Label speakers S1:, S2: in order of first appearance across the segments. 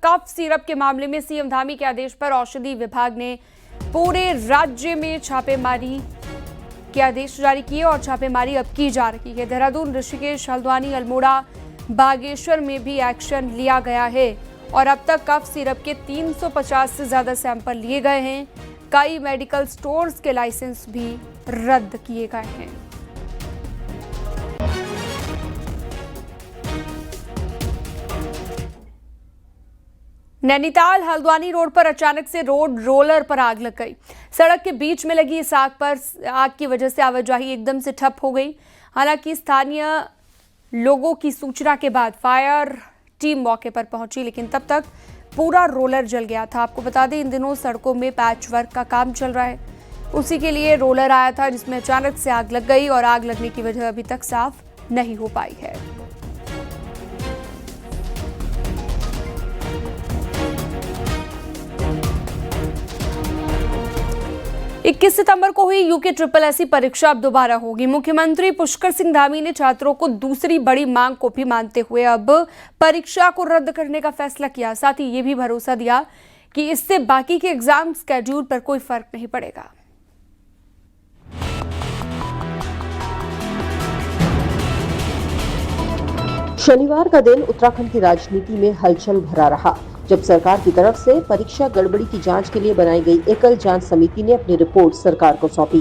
S1: Cough syrup के मामले में सीएम धामी के आदेश पर औषधि विभाग ने पूरे राज्य में छापेमारी के आदेश जारी किए और छापेमारी अब की जा रही है। देहरादून, ऋषिकेश, हल्द्वानी, अल्मोड़ा, बागेश्वर में भी एक्शन लिया गया है और अब तक कफ सिरप के 350 से ज्यादा सैंपल लिए गए हैं। कई मेडिकल स्टोर्स के लाइसेंस भी रद्द किए गए हैं। नैनीताल हल्द्वानी रोड पर अचानक से रोड रोलर पर आग लग गई। सड़क के बीच में लगी इस आग की वजह से आवाजाही एकदम से ठप हो गई। हालांकि स्थानीय लोगों की सूचना के बाद फायर टीम मौके पर पहुंची, लेकिन तब तक पूरा रोलर जल गया था। आपको बता दें, इन दिनों सड़कों में पैच वर्क का काम चल रहा है, उसी के लिए रोलर आया था जिसमें अचानक से आग लग गई और आग लगने की वजह अभी तक साफ नहीं हो पाई है। 21 सितंबर को हुई यूके SSSC परीक्षा अब दोबारा होगी। मुख्यमंत्री पुष्कर सिंह धामी ने छात्रों को दूसरी बड़ी मांग को भी मानते हुए अब परीक्षा को रद्द करने का फैसला किया। साथ ही ये भी भरोसा दिया कि इससे बाकी के एग्जाम स्केड्यूल पर कोई फर्क नहीं पड़ेगा।
S2: शनिवार का दिन उत्तराखंड की राजनीति में हलचल भरा रहा, जब सरकार की तरफ से परीक्षा गड़बड़ी की जांच के लिए बनाई गई एकल जांच समिति ने अपनी रिपोर्ट सरकार को सौंपी।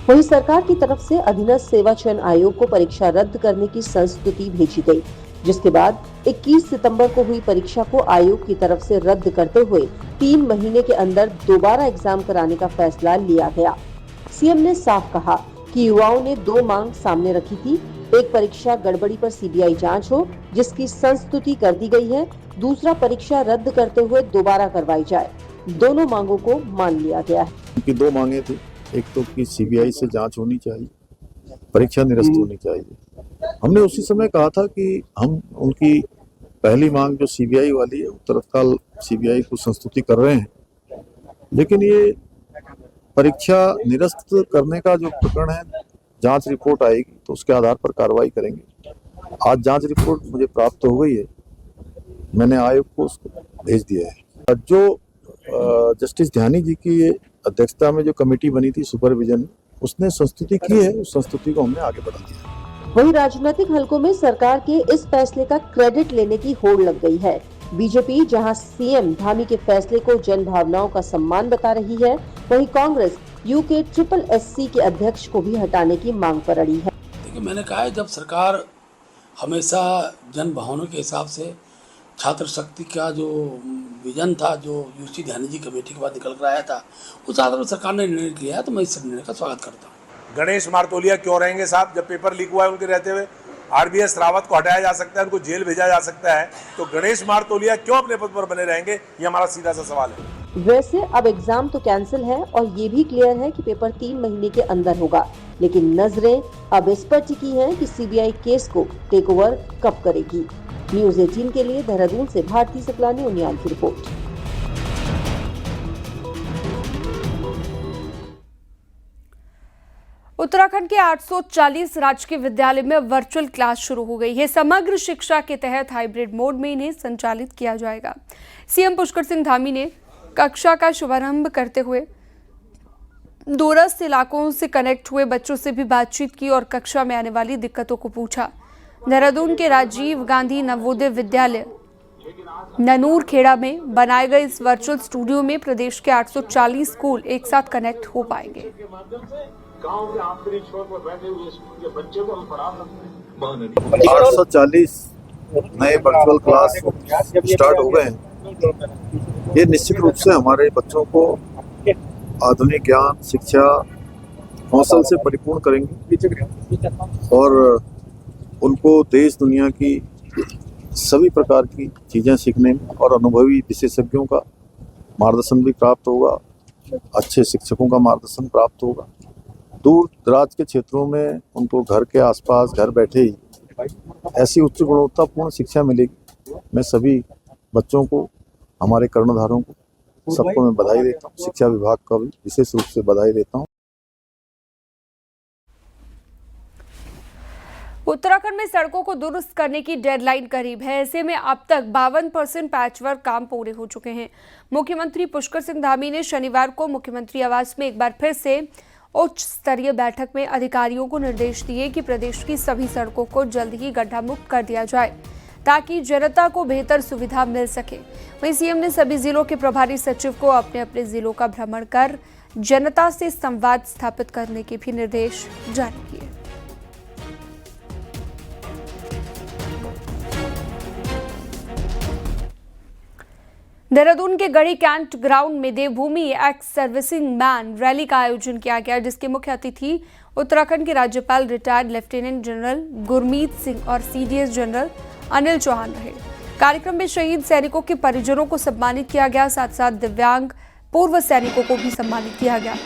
S2: वहीं सरकार की तरफ से अधीनस्थ सेवा चयन आयोग को परीक्षा रद्द करने की संस्तुति भेजी गई, जिसके बाद 21 सितंबर को हुई परीक्षा को आयोग की तरफ से रद्द करते हुए 3 महीने के अंदर दोबारा एग्जाम कराने का फैसला लिया गया। सीएम ने साफ कहा कि युवाओं ने 2 मांग सामने रखी थी। एक, परीक्षा गड़बड़ी पर सीबीआई जांच हो, जिसकी संस्तुति कर दी गई है। दूसरा, परीक्षा रद्द करते हुए दोबारा करवाई जाए। दोनों मांगों को मान लिया गया है।
S3: उनकी 2 मांगे थी, एक तो कि सीबीआई से जांच होनी चाहिए, परीक्षा निरस्त होनी चाहिए। हमने उसी समय कहा था कि हम उनकी पहली मांग जो सीबीआई वाली है, तत्काल सीबीआई को संस्तुति कर रहे हैं, लेकिन ये परीक्षा निरस्त करने का जो प्रकरण है, जांच रिपोर्ट आएगी तो उसके आधार पर कार्रवाई करेंगे। आज जांच रिपोर्ट मुझे प्राप्त हो गई है, मैंने आयोग को उसको भेज दिया है। जो जस्टिस ध्यानी जी की अध्यक्षता में जो कमेटी बनी थी सुपरविजन, उसने संस्तुति की है, उस संस्तुति को हमने आगे बढ़ा दिया।
S2: वहीं राजनीतिक हलकों में सरकार के इस फैसले का क्रेडिट लेने की होड़ लग गई है। बीजेपी जहां सीएम धामी के फैसले को जन भावनाओं का सम्मान बता रही है, वहीं कांग्रेस यूके SSSC के अध्यक्ष को भी हटाने की मांग पर अड़ी है।
S4: देखिए, मैंने कहा है, जब सरकार हमेशा जन भावनाओं के हिसाब से छात्र शक्ति का जो विजन था, जो यूसी ध्यानी जी कमेटी के बाद निकल कर आया था, उस आधार पर सरकार ने निर्णय लिया है, तो मैं इस निर्णय का स्वागत करता हूँ।
S5: गणेश मारतोलिया क्यों रहेंगे साहब? जब पेपर लीक हुआ है उनके रहते हुए, RBS रावत को हटाया जा सकता है, उनको जेल भेजा जा सकता है, तो गणेश मारतोलिया क्यों अपने पद पर बने रहेंगे? ये हमारा सीधा सा सवाल है।
S2: वैसे अब एग्जाम तो कैंसिल है और ये भी क्लियर है कि पेपर 3 महीने के अंदर होगा, लेकिन नजरें अब इस पर टिकी हैं कि सीबीआई केस को टेक ओवर कब करेगी। न्यूज़ 18 के लिए देहरादून से भारती सकलानी उनियाल की रिपोर्ट।
S1: उत्तराखंड के 840 राजकीय विद्यालय में वर्चुअल क्लास शुरू हो गई है। समग्र शिक्षा के तहत हाइब्रिड मोड में इन्हें संचालित किया जाएगा। सीएम पुष्कर सिंह धामी ने कक्षा का शुभारंभ करते हुए दूरस्थ इलाकों से कनेक्ट हुए बच्चों से भी बातचीत की और कक्षा में आने वाली दिक्कतों को पूछा। देहरादून के राजीव गांधी नवोदय विद्यालय ननूर खेड़ा में बनाए गए इस वर्चुअल स्टूडियो में प्रदेश के 840 स्कूल एक साथ कनेक्ट हो पाएंगे।
S6: गांव के आखिरी छोर पर बैठे हुए स्कूल के बच्चे को हम पढ़ा सकते हैं।
S3: 840 नए वर्चुअल क्लास स्टार्ट हो गए हैं। ये निश्चित रूप से हमारे बच्चों को आधुनिक ज्ञान, शिक्षा, कौशल से परिपूर्ण करेंगे और उनको देश दुनिया की सभी प्रकार की चीज़ें सीखने में और अनुभवी विशेषज्ञों का मार्गदर्शन भी प्राप्त होगा, अच्छे शिक्षकों का मार्गदर्शन प्राप्त होगा। दूर दराज के क्षेत्रों में उनको घर के आसपास घर बैठे ही ऐसी उच्च गुणवत्तापूर्ण शिक्षा मिलेगी। मैं सभी बच्चों को, हमारे कर्णधारों को, सबको मैं बधाई देता हूँ। शिक्षा विभाग का भी विशेष रूप से बधाई देता हूँ।
S1: उत्तराखंड में सड़कों को दुरुस्त करने की डेडलाइन करीब है। ऐसे में अब तक 52% पैचवर्क काम पूरे हो चुके हैं। मुख्यमंत्री पुष्कर सिंह धामी ने शनिवार को मुख्यमंत्री आवास में एक बार फिर से उच्च स्तरीय बैठक में अधिकारियों को निर्देश दिए कि प्रदेश की सभी सड़कों को जल्द ही गड्ढा मुक्त कर दिया जाए ताकि जनता को बेहतर सुविधा मिल सके। वहीं सीएम ने सभी जिलों के प्रभारी सचिव को अपने अपने जिलों का भ्रमण कर जनता से संवाद स्थापित करने के भी निर्देश जारी किए। देहरादून के गढ़ी कैंट ग्राउंड में देवभूमि एक्स सर्विसिंग मैन रैली का आयोजन किया गया, जिसके मुख्य अतिथि उत्तराखंड के राज्यपाल retired lieutenant general Gurmeet Singh और सीडीएस जनरल अनिल चौहान रहे। कार्यक्रम में शहीद सैनिकों के परिजनों को सम्मानित किया गया, साथ साथ दिव्यांग पूर्व सैनिकों को भी सम्मानित किया गया।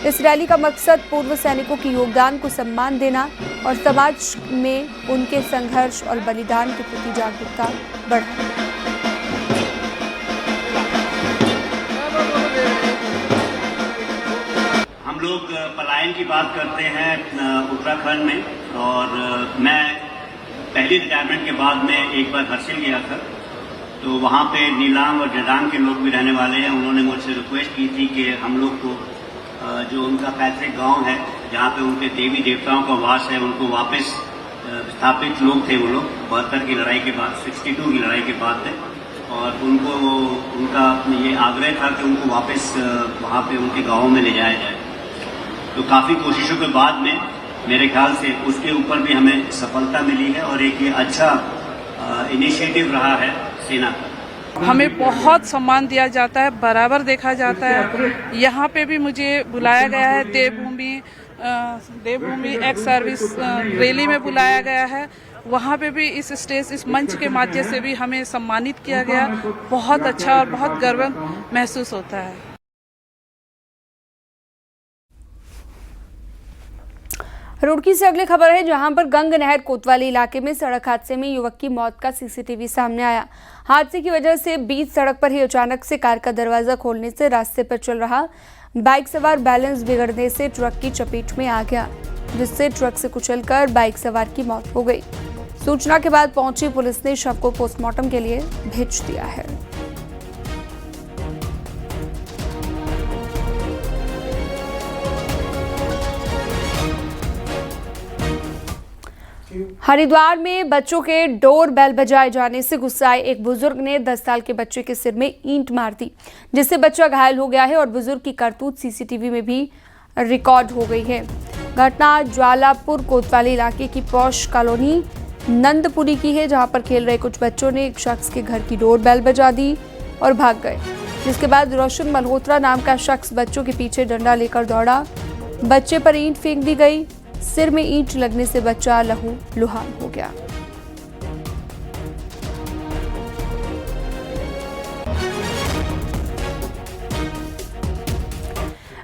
S1: इस रैली का मकसद पूर्व सैनिकों के योगदान को सम्मान देना और समाज में उनके संघर्ष और बलिदान के प्रति जागरूकता बढ़ाना।
S7: हम लोग पलायन की बात करते हैं उत्तराखंड में, और मैं पहली रिटायरमेंट के बाद में एक बार हर्षिल गया था, तो वहाँ पे नीलाम और जदांग के लोग भी रहने वाले हैं। उन्होंने मुझसे रिक्वेस्ट की थी कि हम लोग को जो उनका पैतृक गांव है, जहाँ पे उनके देवी देवताओं का वास है, उनको वापस स्थापित लोग थे वो लोग 72 की लड़ाई के बाद, 62 की लड़ाई के बाद थे, और उनको उनका ये आग्रह था कि उनको वापस वहाँ पे उनके गाँव में ले जाया जाए। तो काफ़ी कोशिशों के बाद में मेरे ख्याल से उसके ऊपर भी हमें सफलता मिली है, और एक ये अच्छा इनिशिएटिव रहा है सेना का।
S8: हमें बहुत सम्मान दिया जाता है, बराबर देखा जाता है। यहाँ पे भी मुझे बुलाया गया है, देवभूमि एक्स सर्विस रैली में बुलाया गया है। वहाँ पे भी इस स्टेज, इस मंच के माध्यम से भी हमें सम्मानित किया गया। बहुत अच्छा और बहुत गर्व महसूस होता है।
S1: रुड़की से अगली खबर है, जहां पर गंग नहर कोतवाली इलाके में सड़क हादसे में युवक की मौत का सीसीटीवी सामने आया। हादसे की वजह से बीच सड़क पर ही अचानक से कार का दरवाजा खोलने से रास्ते पर चल रहा बाइक सवार बैलेंस बिगड़ने से ट्रक की चपेट में आ गया, जिससे ट्रक से कुचलकर बाइक सवार की मौत हो गई। सूचना के बाद पहुंची पुलिस ने शव को पोस्टमार्टम के लिए भेज दिया है। हरिद्वार में बच्चों के डोर बेल बजाए जाने से गुस्साए एक बुजुर्ग ने 10 साल के बच्चे के सिर में ईंट मार दी, जिससे बच्चा घायल हो गया है और बुजुर्ग की करतूत सीसीटीवी में भी रिकॉर्ड हो गई है। घटना ज्वालापुर कोतवाली इलाके की पौष कॉलोनी नंदपुरी की है, जहां पर खेल रहे कुछ बच्चों ने एक शख्स के घर की डोर बेल बजा दी और भाग गए, जिसके बाद रोशन मल्होत्रा नाम का शख्स बच्चों के पीछे डंडा लेकर दौड़ा। बच्चे पर ईंट फेंक दी गई। सिर में ईंट लगने से बच्चा लहूलुहान हो गया।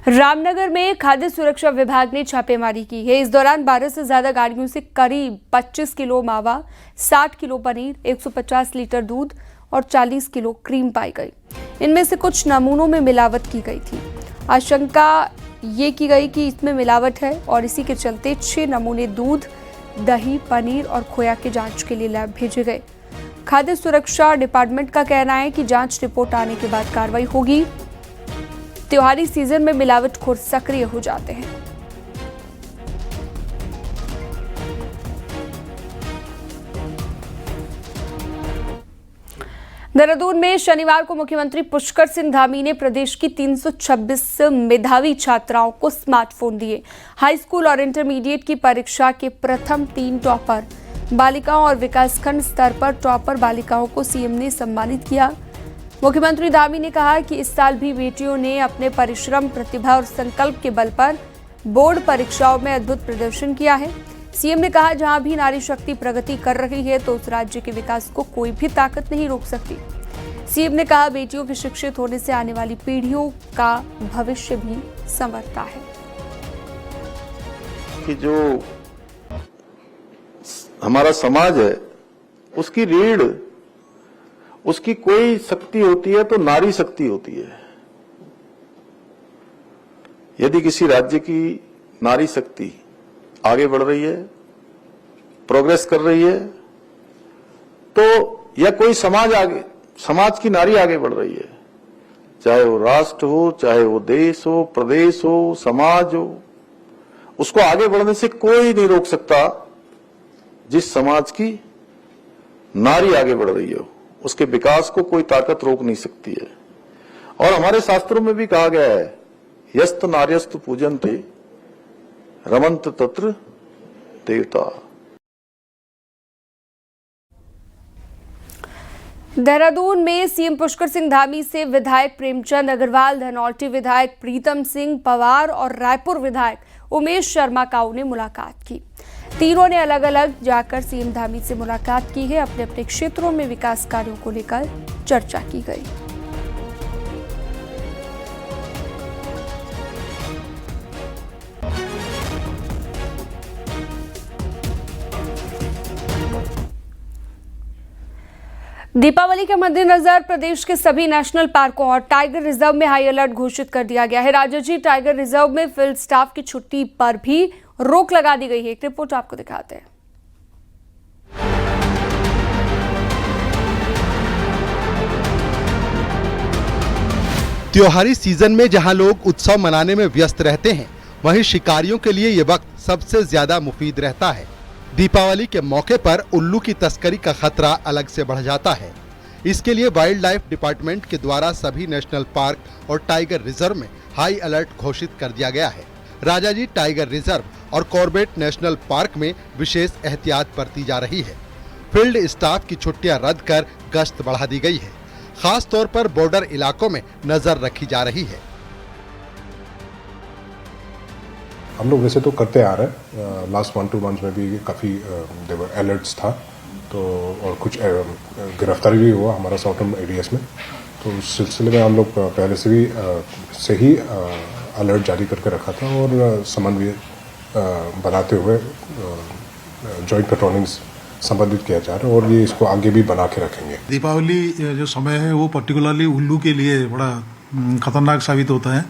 S1: रामनगर में खाद्य सुरक्षा विभाग ने छापेमारी की है। इस दौरान 12 से ज्यादा गाड़ियों से करीब 25 किलो मावा, 60 किलो पनीर, 150 लीटर दूध और 40 किलो क्रीम पाई गई। इनमें से कुछ नमूनों में मिलावट की गई थी। आशंका ये की गई कि इसमें मिलावट है और इसी के चलते 6 नमूने दूध, दही, पनीर और खोया के जांच के लिए लैब भेजे गए। खाद्य सुरक्षा डिपार्टमेंट का कहना है कि जांच रिपोर्ट आने के बाद कार्रवाई होगी। त्योहारी सीजन में मिलावटखोर सक्रिय हो जाते हैं। देहरादून में शनिवार को मुख्यमंत्री पुष्कर सिंह धामी ने प्रदेश की 326 मेधावी छात्राओं को स्मार्टफोन दिए। हाई स्कूल और इंटरमीडिएट की परीक्षा के प्रथम 3 टॉपर बालिकाओं और विकासखंड स्तर पर टॉपर बालिकाओं को सीएम ने सम्मानित किया। मुख्यमंत्री धामी ने कहा कि इस साल भी बेटियों ने अपने परिश्रम, प्रतिभा और संकल्प के बल पर बोर्ड परीक्षाओं में अद्भुत प्रदर्शन किया है। सीएम ने कहा, जहां भी नारी शक्ति प्रगति कर रही है तो उस राज्य के विकास को कोई भी ताकत नहीं रोक सकती। सीएम ने कहा, बेटियों के शिक्षित होने से आने वाली पीढ़ियों का भविष्य भी संवरता है।
S3: कि जो हमारा समाज है उसकी रीढ़, उसकी कोई शक्ति होती है तो नारी शक्ति होती है। यदि किसी राज्य की नारी शक्ति आगे बढ़ रही है प्रोग्रेस कर रही है, तो या कोई समाज की नारी आगे बढ़ रही है, चाहे वो राष्ट्र हो, चाहे वो देश हो, प्रदेश हो, समाज हो, उसको आगे बढ़ने से कोई नहीं रोक सकता। जिस समाज की नारी आगे बढ़ रही हो, उसके विकास को कोई ताकत रोक नहीं सकती है। और हमारे शास्त्रों में भी कहा गया है, यस्त नार्यस्तु पूजन्ते रमन्त तत्र देवता।
S1: देहरादून में सीएम पुष्कर सिंह धामी से विधायक प्रेमचंद अग्रवाल, धनौल्टी विधायक प्रीतम सिंह पवार और रायपुर विधायक उमेश शर्मा काऊ ने मुलाकात की। तीनों ने अलग अलग जाकर सीएम धामी से मुलाकात की है। अपने अपने क्षेत्रों में विकास कार्यों को लेकर चर्चा की गई। दीपावली के मद्देनजर प्रदेश के सभी नेशनल पार्कों और टाइगर रिजर्व में हाई अलर्ट घोषित कर दिया गया है। राजाजी टाइगर रिजर्व में फील्ड स्टाफ की छुट्टी पर भी रोक लगा दी गई है। एक रिपोर्ट आपको दिखाते हैं।
S9: त्योहारी सीजन में जहां लोग उत्सव मनाने में व्यस्त रहते हैं, वहीं शिकारियों के लिए ये वक्त सबसे ज्यादा मुफीद रहता है। दीपावली के मौके पर उल्लू की तस्करी का खतरा अलग से बढ़ जाता है। इसके लिए वाइल्ड लाइफ डिपार्टमेंट के द्वारा सभी नेशनल पार्क और टाइगर रिजर्व में हाई अलर्ट घोषित कर दिया गया है। राजाजी टाइगर रिजर्व और कॉर्बेट नेशनल पार्क में विशेष एहतियात बरती जा रही है। फील्ड स्टाफ की छुट्टियां रद्द कर गश्त बढ़ा दी गई है। खास तौर पर बॉर्डर इलाकों में नजर रखी जा रही है।
S10: हम लोग वैसे तो करते आ रहे हैं, लास्ट 1-2 मंथ्स में भी काफ़ी अलर्ट्स था, तो और कुछ गिरफ्तारी भी हुआ हमारा साउथर्न एरियाज में। तो उस सिलसिले में हम लोग पहले से ही अलर्ट जारी करके रखा था और समन्वय बनाते हुए जॉइंट पेट्रोलिंग्स संबंधित किया जा रहा है और ये इसको आगे भी बना के रखेंगे।
S11: दीपावली जो समय है वो पर्टिकुलरली उल्लू के लिए बड़ा खतरनाक साबित होता है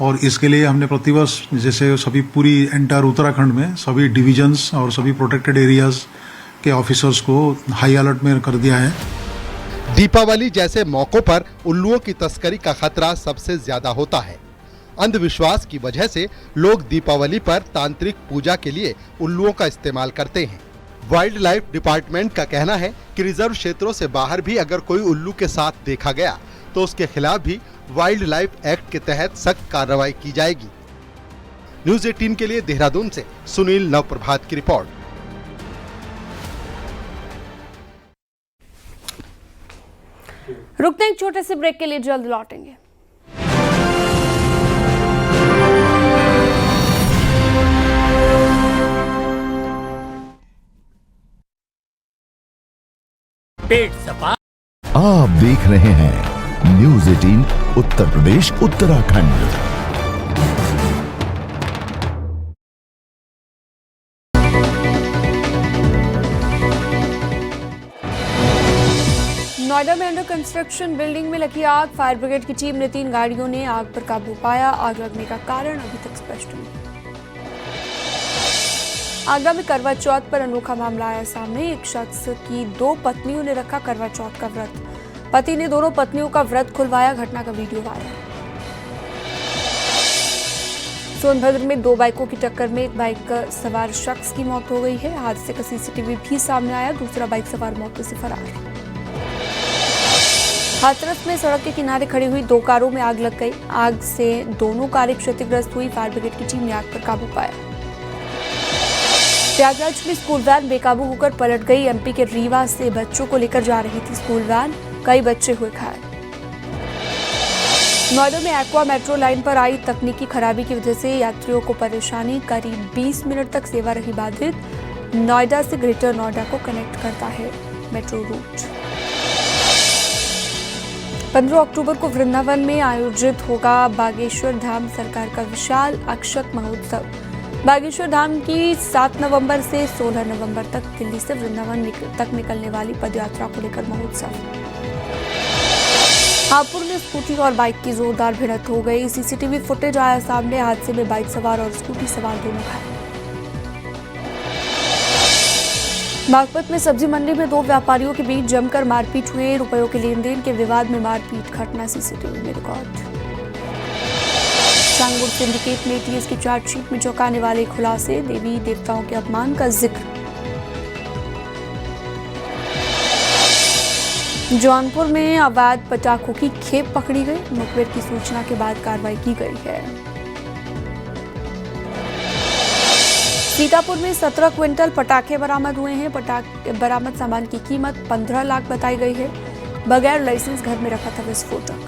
S11: और इसके लिए हमने प्रतिवर्ष जैसे सभी पूरी एंटायर उत्तराखंड में सभी डिविजन्स और सभी प्रोटेक्टेड एरियाज के ऑफिसर्स को हाई अलर्ट में कर दिया है।
S9: दीपावली जैसे मौकों पर उल्लुओं की तस्करी का खतरा सबसे ज्यादा होता है। अंधविश्वास की वजह से लोग दीपावली पर तांत्रिक पूजा के लिए उल्लुओं का इस्तेमाल करते हैं। वाइल्ड लाइफ डिपार्टमेंट का कहना है कि रिजर्व क्षेत्रों से बाहर भी अगर कोई उल्लू के साथ देखा गया तो उसके खिलाफ भी वाइल्ड लाइफ एक्ट के तहत सख्त कार्रवाई की जाएगी। न्यूज़ 18 के लिए देहरादून से सुनील नवप्रभात की रिपोर्ट।
S1: रुकते हैं एक छोटे से ब्रेक के लिए, जल्द लौटेंगे।
S12: पेट सपा आप देख रहे हैं न्यूज़ 18 उत्तर प्रदेश उत्तराखंड।
S1: नोएडा में अंडर कंस्ट्रक्शन बिल्डिंग में लगी आग। फायर ब्रिगेड की टीम ने 3 गाड़ियों ने आग पर काबू पाया। आग लगने का कारण अभी तक स्पष्ट नहीं। आगरा में करवा चौथ पर अनोखा मामला आया सामने। एक शख्स की 2 पत्नियों ने रखा करवा चौथ का व्रत। पति ने दोनों पत्नियों का व्रत खुलवाया। घटना का वीडियो वायरल। सोनभद्र में 2 बाइकों की टक्कर में एक बाइक सवार शख्स की मौत हो गई है। हादसे का सीसीटीवी भी सामने आया। दूसरा बाइक सवार मौके से फरार। हाथरस में सड़क के किनारे खड़ी हुई 2 कारों में आग लग गई। आग से दोनों कारें क्षतिग्रस्त हुई। फायर ब्रिगेड की टीम ने आग पर काबू पाया। प्रयागराज में स्कूल वैन बेकाबू होकर पलट गई। एमपी के रीवा से बच्चों को लेकर जा रही थी स्कूल वैन। कई बच्चे हुए घायल। नोएडा में एक्वा मेट्रो लाइन पर आई तकनीकी खराबी की वजह से यात्रियों को परेशानी। करीब 20 मिनट तक सेवा रही बाधित। नोएडा से ग्रेटर नोएडा को कनेक्ट करता है मेट्रो रूट। 15 अक्टूबर को वृंदावन में आयोजित होगा बागेश्वर धाम सरकार का विशाल अक्षत महोत्सव। बागेश्वर धाम की 7 नवंबर से 16 नवंबर तक दिल्ली से वृंदावन तक निकलने वाली पदयात्रा को लेकर महोत्सव। हापुड़ में स्कूटी और बाइक की जोरदार भिड़ंत हो गई। सीसीटीवी फुटेज आया सामने। हादसे में बाइक सवार और स्कूटी सवार दोनों घायल। बागपत में सब्जी मंडी में दो व्यापारियों के बीच जमकर मारपीट हुई। रुपयों के लेन देन के विवाद में मारपीट, घटना सीसीटीवी में रिकॉर्ड। चांगुर सिंडिकेट में टीएस की चार्जशीट में चौंकाने वाले खुलासे, देवी देवताओं के अपमान का जिक्र। जौनपुर में अवैध पटाखों की खेप पकड़ी गई। मुखबिर की सूचना के बाद कार्रवाई की गई है। सीतापुर में 17 क्विंटल पटाखे बरामद हुए हैं। बरामद सामान की कीमत 15 लाख बताई गई है। बगैर लाइसेंस घर में रखा था विस्फोटक।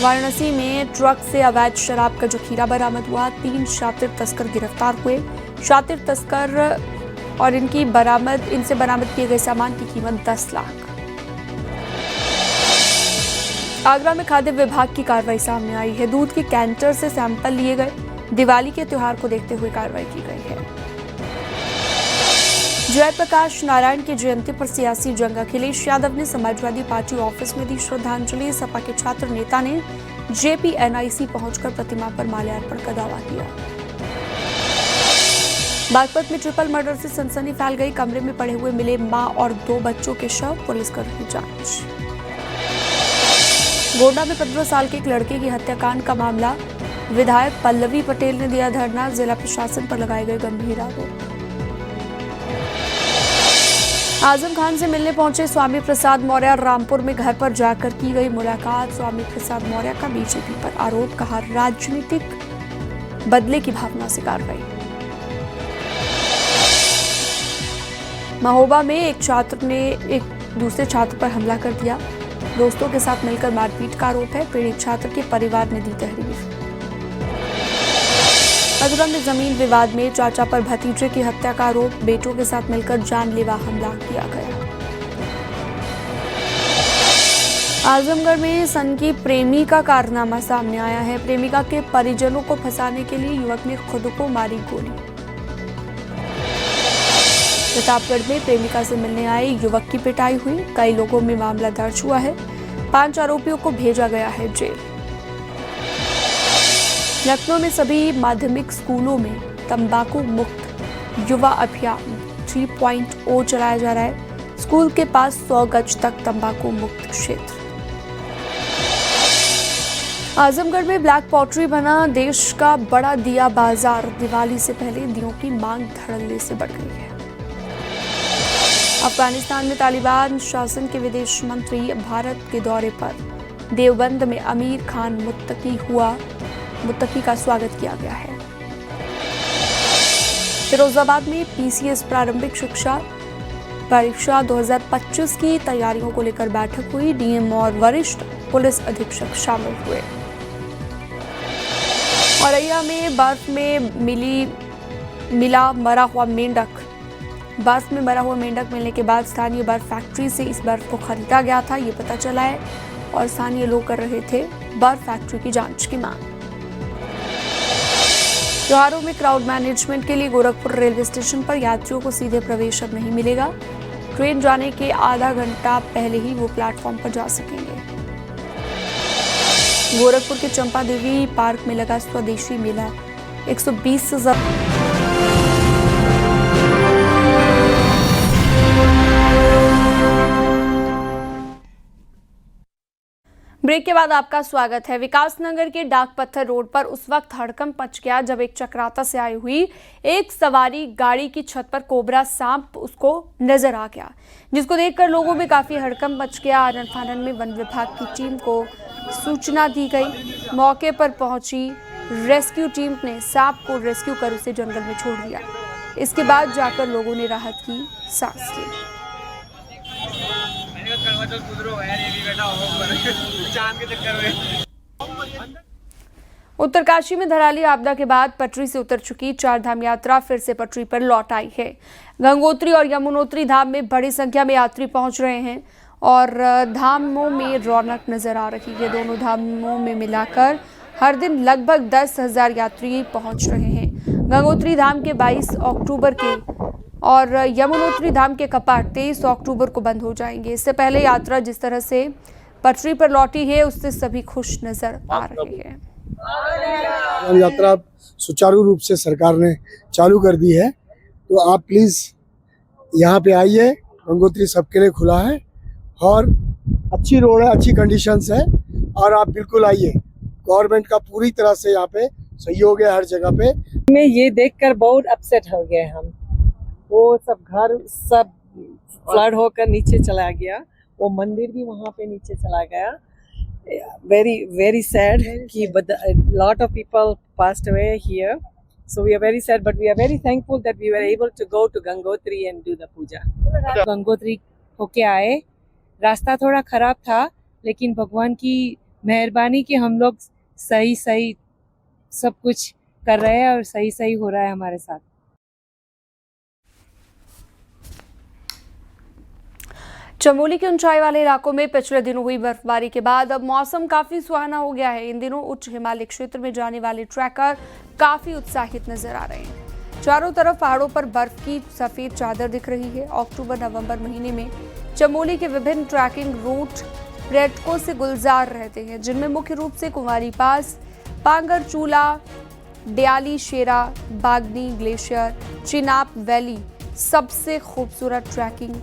S1: वाराणसी में ट्रक से अवैध शराब का जखीरा बरामद हुआ। 3 शातिर तस्कर गिरफ्तार हुए। शातिर तस्कर और इनसे बरामद किए गए सामान की कीमत 10 लाख। आगरा में खाद्य विभाग की कार्रवाई सामने आई है। दूध के कैंटर से सैंपल लिए गए। दिवाली के त्योहार को देखते हुए कार्रवाई की गई है। जयप्रकाश नारायण की जयंती पर सियासी जंग। अखिलेश यादव ने समाजवादी पार्टी ऑफिस में दी श्रद्धांजलि। सपा के छात्र नेता ने जेपीएनआईसी पहुंचकर प्रतिमा पर माल्यार्पण का दावा किया। बागपत में ट्रिपल मर्डर से सनसनी फैल गई। कमरे में पड़े हुए मिले मां और 2 बच्चों के शव, पुलिस कर रही जांच। गोंडा में 15 साल के एक लड़के की हत्याकांड का मामला। विधायक पल्लवी पटेल ने दिया धरना। जिला प्रशासन पर लगाए गए गंभीर आरोप। आजम खान से मिलने पहुंचे स्वामी प्रसाद मौर्य। रामपुर में घर पर जाकर की गई मुलाकात। स्वामी प्रसाद मौर्य का बीजेपी पर आरोप, कहा राजनीतिक बदले की भावना से कार्रवाई। महोबा में एक छात्र ने एक दूसरे छात्र पर हमला कर दिया। दोस्तों के साथ मिलकर मारपीट का आरोप है। पीड़ित छात्र के परिवार ने दी तहरीर। मथुरा में जमीन विवाद में चाचा पर भतीजे की हत्या का आरोप। बेटों के साथ मिलकर जानलेवा हमला किया गया। आजमगढ़ में सन की प्रेमी का कारनामा सामने आया है। प्रेमिका के परिजनों को फंसाने के लिए युवक ने खुद को मारी गोली। प्रतापगढ़ में प्रेमिका से मिलने आए युवक की पिटाई हुई। कई लोगों में मामला दर्ज हुआ है। 5 आरोपियों को भेजा गया है जेल। लखनऊ में सभी माध्यमिक स्कूलों में तंबाकू मुक्त युवा अभियान 3.0 चलाया जा रहा है। स्कूल के पास 100 गज तक तंबाकू मुक्त क्षेत्र। आजमगढ़ में ब्लैक पॉटरी बना देश का बड़ा दिया बाजार। दिवाली से पहले दियों की मांग धड़ल्ले से बढ़ गई है। अफगानिस्तान में तालिबान शासन के विदेश मंत्री भारत के दौरे पर। देवबंद में आमिर खान मुत्तकी का स्वागत किया गया है। फिरोजाबाद में पीसीएस प्रारंभिक शिक्षा परीक्षा 2025 की तैयारियों को लेकर बैठक हुई। डीएम और वरिष्ठ पुलिस अधीक्षक शामिल हुए। औरैया में बर्फ में मिला मरा हुआ मेंढक। बर्फ में मरा हुआ मेंढक मिलने के बाद स्थानीय बर्फ फैक्ट्री से इस बर्फ को खरीदा गया था, ये पता चला है। और स्थानीय लोग कर रहे थे बर्फ फैक्ट्री की जांच की मांग। त्योहारों में क्राउड मैनेजमेंट के लिए गोरखपुर रेलवे स्टेशन पर यात्रियों को सीधे प्रवेश अब नहीं मिलेगा। ट्रेन जाने के आधा घंटा पहले ही वो प्लेटफॉर्म पर जा सकेंगे। गोरखपुर के चंपा देवी पार्क में लगा स्वदेशी मेला। 120 से ज्यादा ब्रेक के बाद आपका स्वागत है। विकासनगर के डाक पत्थर रोड पर उस वक्त हड़कंप मच गया जब एक चक्राता से आई हुई एक सवारी गाड़ी की छत पर कोबरा सांप उसको नजर आ गया, जिसको देखकर लोगों में काफी हड़कंप मच गया। आनन फानन में वन विभाग की टीम को सूचना दी गई। मौके पर पहुंची रेस्क्यू टीम ने सांप को रेस्क्यू कर उसे जंगल में छोड़ दिया। इसके बाद जाकर लोगों ने राहत की सांस ली। उत्तरकाशी में धराली आपदा के बाद पटरी से उतर चुकी 4 धाम यात्रा फिर से पटरी पर लौट आई है। गंगोत्री और यमुनोत्री धाम में बड़ी संख्या में यात्री पहुंच रहे हैं और धामों में रौनक नजर आ रही है। दोनों धामों में मिलाकर हर दिन लगभग 10,000 यात्री पहुंच रहे हैं। गंगोत्री धाम के 22 अक्टूबर के और यमुनोत्री धाम के कपाट 23 अक्टूबर को बंद हो जाएंगे। इससे पहले यात्रा जिस तरह से पटरी पर लौटी है उससे सभी खुश नजर आ रहे हैं।
S13: यात्रा सुचारू रूप से सरकार ने चालू कर दी है तो आप प्लीज़ यहाँ पे आइए। गंगोत्री सबके लिए खुला है और अच्छी रोड है, अच्छी कंडीशंस है और आप बिल्कुल आइए। गवर्नमेंट का पूरी तरह से यहाँ पे सहयोग है हर जगह पे।
S14: में ये देखकर बहुत अपसेट हो गए हम। वो सब घर सब फ्लड होकर नीचे चला गया, वो मंदिर भी वहाँ पे नीचे चला गया। very sad कि lot of people passed away here, so we are very sad, but we are very thankful that we were able to go to Gangotri and do the puja. Gangotri होके आए, रास्ता थोड़ा खराब था लेकिन भगवान की मेहरबानी कि हम लोग सही सब कुछ कर रहे हैं और सही हो रहा है हमारे साथ।
S1: चमोली के ऊंचाई वाले इलाकों में पिछले दिनों हुई बर्फबारी के बाद अब मौसम काफी सुहाना हो गया है। इन दिनों उच्च हिमालय क्षेत्र में जाने वाले ट्रैकर काफी उत्साहित नजर आ रहे हैं। चारों तरफ पहाड़ों पर बर्फ की सफेद चादर दिख रही है। अक्टूबर-नवंबर महीने में चमोली के विभिन्न ट्रैकिंग रूट पर्यटकों से गुलजार रहते हैं, जिनमें मुख्य रूप से कुंवारी पास, पांगर चूला, डयाली शेरा, बागनी ग्लेशियर, चिनाब वैली सबसे खूबसूरत ट्रैकिंग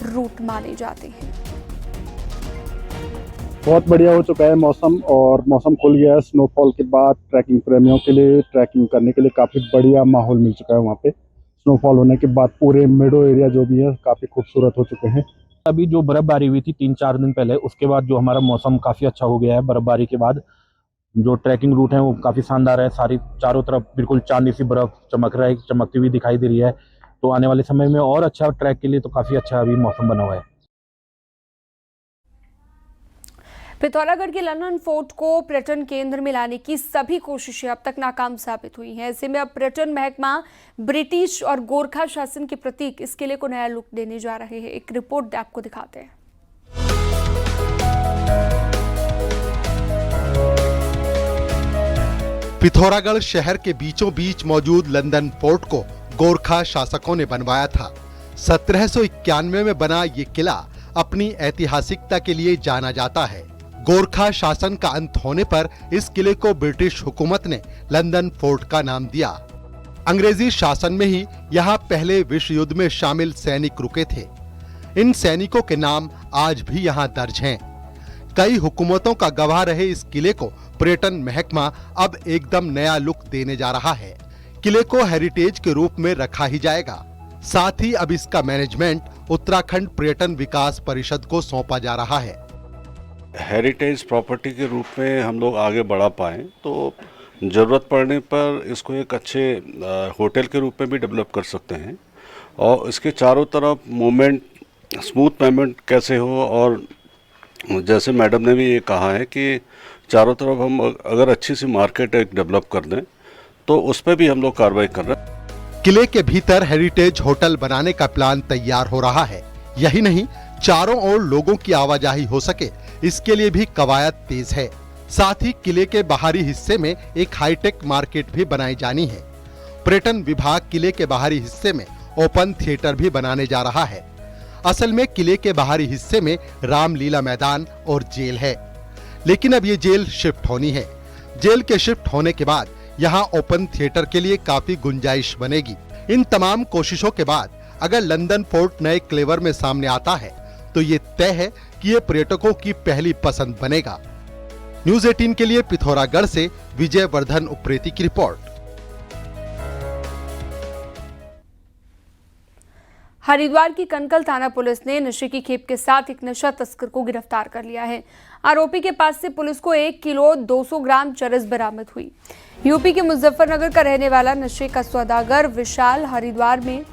S1: रूट माने जाते हैं।
S15: बहुत बढ़िया हो चुका है मौसम और मौसम खुल गया है। स्नोफॉल के बाद ट्रैकिंग प्रेमियों के लिए ट्रैकिंग करने के लिए काफ़ी बढ़िया माहौल मिल चुका है। वहाँ पे स्नोफॉल होने के बाद पूरे मेडो एरिया जो भी है काफ़ी खूबसूरत हो चुके हैं।
S16: अभी जो बर्फबारी हुई थी 3-4 दिन पहले, उसके बाद जो हमारा मौसम काफ़ी अच्छा हो गया है। बर्फबारी के बाद जो ट्रैकिंग रूट है वो काफ़ी शानदार है। सारी चारों तरफ बिल्कुल चांदी सी बर्फ चमकती हुई दिखाई दे रही है। तो आने वाले समय में और अच्छा ट्रैक के लिए तो काफ़ी अच्छा अभी मौसम बना हुआ है।
S1: पिथौरागढ़ के लंदन फोर्ट को पर्यटन केंद्र में लाने की सभी कोशिशें अब तक नाकाम साबित हुई हैं। ऐसे में अब पर्यटन महकमा ब्रिटिश और गोरखा शासन के प्रतीक इस किले को नया लुक देने जा रहे हैं। एक रिपोर्ट आपको दिखाते हैं।
S9: पिथौरागढ़ शहर के बीचों बीच मौजूद लंदन फोर्ट को गोरखा शासकों ने बनवाया था। 1791 में बना ये किला अपनी ऐतिहासिकता के लिए जाना जाता है। गोरखा शासन का अंत होने पर इस किले को ब्रिटिश हुकूमत ने लंदन फोर्ट का नाम दिया। अंग्रेजी शासन में ही यहाँ पहले विश्व युद्ध में शामिल सैनिक रुके थे। इन सैनिकों के नाम आज भी यहाँ दर्ज हैं। कई हुकूमतों का गवाह रहे इस किले को पर्यटन महकमा अब एकदम नया लुक देने जा रहा है। किले को हेरिटेज के रूप में रखा ही जाएगा। साथ ही अब इसका मैनेजमेंट उत्तराखंड पर्यटन विकास परिषद को सौंपा जा रहा है।
S17: हेरिटेज प्रॉपर्टी के रूप में हम लोग आगे बढ़ा पाएं तो ज़रूरत पड़ने पर इसको एक अच्छे होटल के रूप में भी डेवलप कर सकते हैं और इसके चारों तरफ मूवमेंट स्मूथ पेमेंट कैसे हो। और जैसे मैडम ने भी ये कहा है कि चारों तरफ हम अगर अच्छी सी मार्केट एक डेवलप कर दें तो उस पर भी हम लोग कार्रवाई कर रहे हैं।
S9: किले के भीतर हेरिटेज होटल बनाने का प्लान तैयार हो रहा है। यही नहीं, चारों ओर लोगों की आवाजाही हो सके इसके लिए भी कवायद तेज है। साथ ही किले के बाहरी हिस्से में एक हाईटेक मार्केट भी बनाई जानी है। पर्यटन विभाग किले के बाहरी हिस्से में ओपन थिएटर भी बनाने जा रहा है। असल में किले के बाहरी हिस्से में रामलीला मैदान और जेल है, लेकिन अब ये जेल शिफ्ट होनी है। जेल के शिफ्ट होने के बाद यहाँ ओपन थिएटर के लिए काफी गुंजाइश बनेगी। इन तमाम कोशिशों के बाद अगर लंदन फोर्ट नए क्लेवर में सामने आता है तो ये तय है कि ये पर्यटकों की पहली पसंद बनेगा। न्यूज़ 18 के लिए पिथौरागढ़ से विजय वर्धन उप्रेती की रिपोर्ट।
S1: हरिद्वार की कनकल थाना पुलिस ने नशे की खेप के साथ एक नशा तस्कर को गिरफ्तार कर लिया है। आरोपी के पास से पुलिस को 1 किलो 200 ग्राम चरस बरामद हुई। यूपी के मुजफ्फरनगर का रहने वाला नशे का सौदागर विशाल हरिद्वार में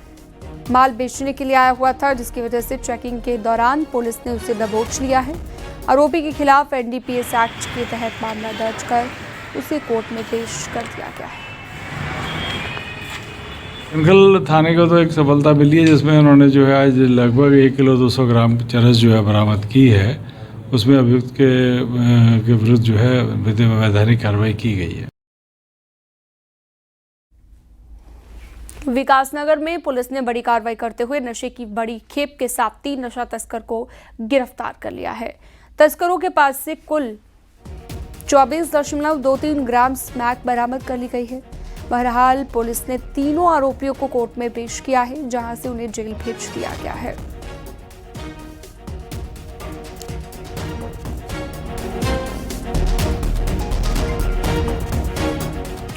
S1: माल बेचने के लिए आया हुआ था, जिसकी वजह से चेकिंग के दौरान पुलिस ने उसे दबोच लिया है। आरोपी के खिलाफ NDPS एक्ट के तहत मामला दर्ज कर उसे कोर्ट में पेश कर दिया गया है।
S18: कनकल थाने को तो एक सफलता मिली है, जिसमें उन्होंने जो है आज लगभग 1 किलो 200 ग्राम चरस जो है बरामद की है। उसमें अभियुक्त के विरुद्ध जो है वैधानिक कार्रवाई की गई है।
S1: विकासनगर में पुलिस ने बड़ी कार्रवाई करते हुए नशे की बड़ी खेप के साथ 3 नशा तस्कर को गिरफ्तार कर लिया है। तस्करों के पास से कुल 24.23 ग्राम स्मैक बरामद कर ली गई है। बहरहाल पुलिस ने तीनों आरोपियों को कोर्ट में पेश किया है, जहां से उन्हें जेल भेज दिया गया है।